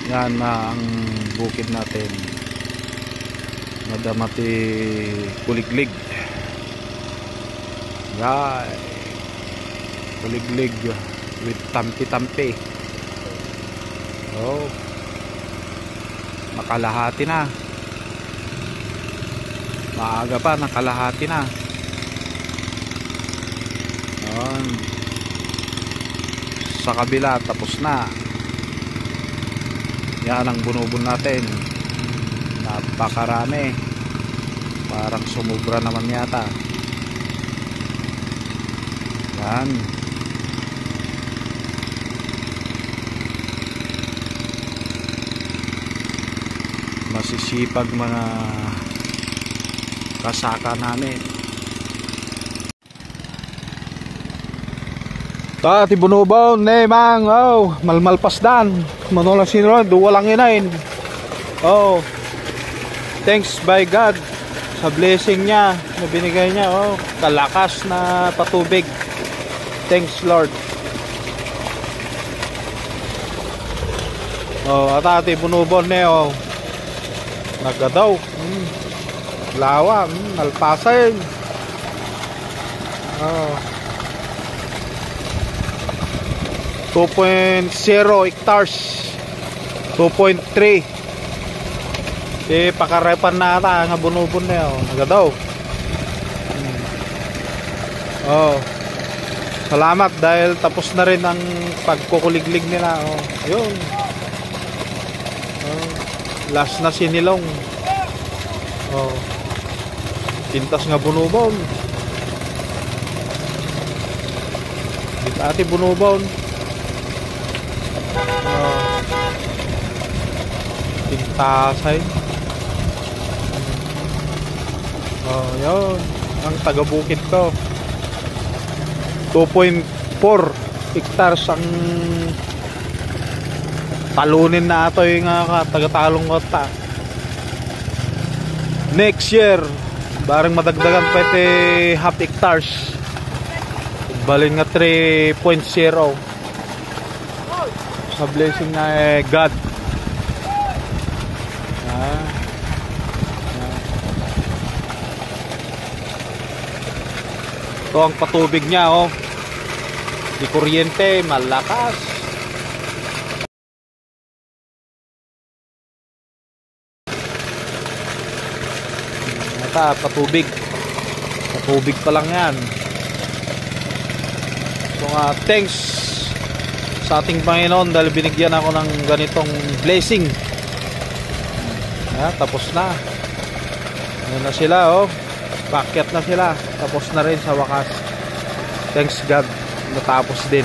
Yan na ang bukid natin. Madamati Kuliglig. Yan. Kuliglig with tampi-tampi. Oh. Nakalahati na. Maaga pa, nakalahati na. Yan. Sa kabila tapos na. Yan ang bunubon natin. Napakarami. Parang sumubra naman yata. Yan. Masisipag mga kasaka namin. Tati bunubaw ne mang malmalpas dan manolang sinro duwalang inain. Oh, thanks by God sa blessing niya na binigay niya. Oh, kalakas na patubig. Thanks Lord. Oh, atati bunubaw ne nagadaw. Lawa, alpasan. Oh. 2.0 hectares 2.3 pakarepan na ata nga bunubon na yun nagadaw. Salamat dahil tapos na rin ang pagkukuliglig nila. Yun. Last na sinilong. Pintas nga bunubon. Dito ati bunubon. Pintasay. Yun ang taga-bukid ko. 2.4 hectares ang talunin na ito yung taga-talong kota. Next year barang madagdagan pa ito half hectares. Balin nga 3.0 sa blessing na God. Ito ang patubig niya. Di kuryente, malakas. Ito patubig. Patubig pa lang yan. So thanks sa ating Panginoon dahil binigyan ako ng ganitong blessing. Tapos na. Ano na sila Pakyat na sila. Tapos na rin sa wakas. Thanks God. Natapos din.